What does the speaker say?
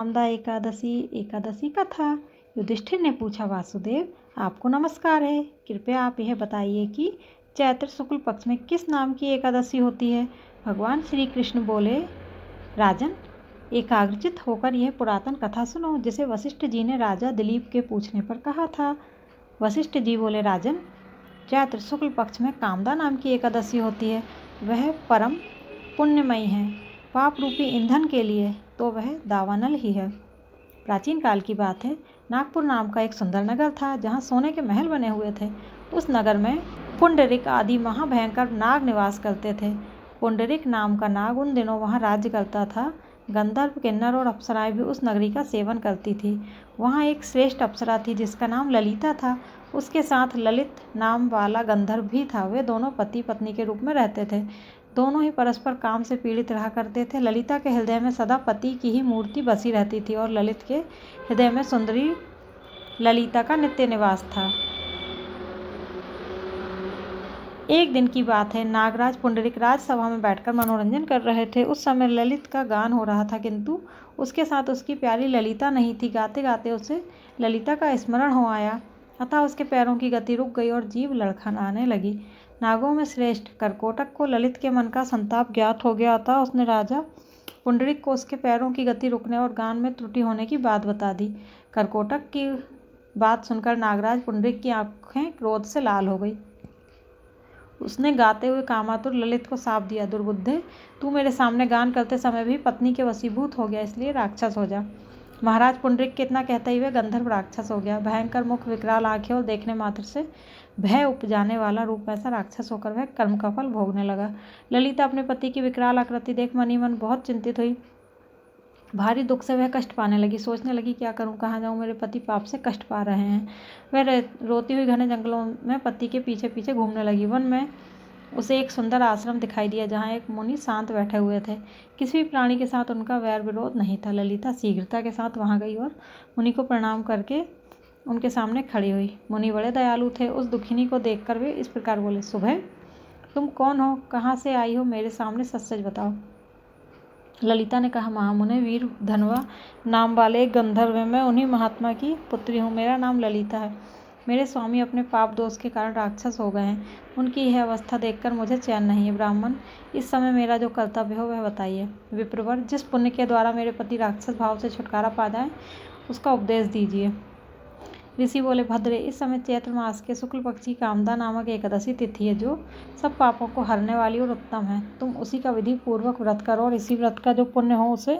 कामदा एकादशी एकादशी का था। युधिष्ठिर ने पूछा, वासुदेव आपको नमस्कार है, कृपया आप यह बताइए कि चैत्र शुक्ल पक्ष में किस नाम की एकादशी होती है। भगवान श्री कृष्ण बोले, राजन, एकाग्रचित होकर यह पुरातन कथा सुनो जिसे वशिष्ठ जी ने राजा दिलीप के पूछने पर कहा था। वशिष्ठ जी बोले, राजन, चैत्र शुक्ल पक्ष में कामदा नाम की एकादशी होती है। वह परम पुण्यमयी है। पाप रूपी ईंधन के लिए तो वह दावानल ही है। प्राचीन काल की बात है। नागपुर नाम का एक सुंदर नगर था जहाँ सोने के महल बने हुए थे। उस नगर में पुंडरिक आदि महाभयंकर नाग निवास करते थे। पुंडरिक नाम का नाग उन दिनों वहाँ राज्य करता था। गंधर्व, किन्नर और अप्सराएं भी उस नगरी का सेवन करती थी। वहाँ एक श्रेष्ठ अप्सरा थी जिसका नाम ललिता था। उसके साथ ललित नाम वाला गंधर्व भी था। वे दोनों पति पत्नी के रूप में रहते थे। दोनों ही परस्पर काम से पीड़ित रहा करते थे। ललिता के हृदय में सदा पति की ही मूर्ति बसी रहती थी और ललित के हृदय में सुंदरी ललिता का नित्य निवास था। एक दिन की बात है। नागराज पुंडरिक राजसभा में बैठकर मनोरंजन कर रहे थे। उस समय ललित का गान हो रहा था, किंतु उसके साथ उसकी प्यारी ललिता नहीं थी। गाते गाते उसे ललिता का स्मरण हो आया, अतः उसके पैरों की गति रुक गई और जीभ लड़खड़ाने लगी। नागों में श्रेष्ठ करकोटक को ललित के मन का संताप ज्ञात हो गया, अतः उसने राजा पुंडरिक को उसके पैरों की गति रुकने और गान में त्रुटि होने की बात बता दी। करकोटक की बात सुनकर नागराज पुंडरिक की आंखें क्रोध से लाल हो गई। उसने गाते हुए कामातुर ललित को शाप दिया, दुर्बुद्धे, तू मेरे सामने गान करते समय भी पत्नी के वशीभूत हो गया, इसलिए राक्षस हो जा। महाराज पुंडरिक के इतना कहते हुए गंधर्व राक्षस हो गया। भयंकर मुख, विकराल आंखें और देखने मात्र से भय उपजाने वाला रूप, ऐसा राक्षस होकर वह कर्म का फल भोगने लगा। ललिता अपने पति की विकराल आकृति देख मनी मन बहुत चिंतित हुई। भारी दुख से वह कष्ट पाने लगी। सोचने लगी, क्या करूं, कहाँ जाऊं, मेरे पति पाप से कष्ट पा रहे हैं। वह रोती हुई घने जंगलों में पति के पीछे पीछे घूमने लगी। वन में उसे एक सुंदर आश्रम दिखाई दिया जहाँ एक मुनि शांत बैठे हुए थे। किसी भी प्राणी के साथ उनका वैर विरोध नहीं था। ललिता शीघ्रता के साथ वहाँ गई और मुनि को प्रणाम करके उनके सामने खड़ी हुई। मुनि बड़े दयालु थे। उस दुखिनी को देखकर वे इस प्रकार बोले, सुबह, तुम कौन हो, कहाँ से आई हो, मेरे सामने सच सच बताओ। ललिता ने कहा, महामुने, वीर धनवा नाम वाले एक गंधर्व है। मैं उन्हीं महात्मा की पुत्री हूँ। मेरा नाम ललिता है। मेरे स्वामी अपने पाप दोष के कारण राक्षस हो गए हैं। उनकी यह अवस्था देखकर मुझे चैन नहीं है। ब्राह्मण, इस समय मेरा जो कर्तव्य हो वह बताइए। विप्रवर, जिस पुण्य के द्वारा मेरे पति राक्षस भाव से छुटकारा पा जाए उसका उपदेश दीजिए। ऋषि बोले, भद्रे, इस समय चैत्र मास के शुक्ल पक्ष की कामदा नामक एकादशी तिथि है जो सब पापों को हरने वाली और उत्तम है। तुम उसी का विधि पूर्वक व्रत करो और इसी व्रत का जो पुण्य हो उसे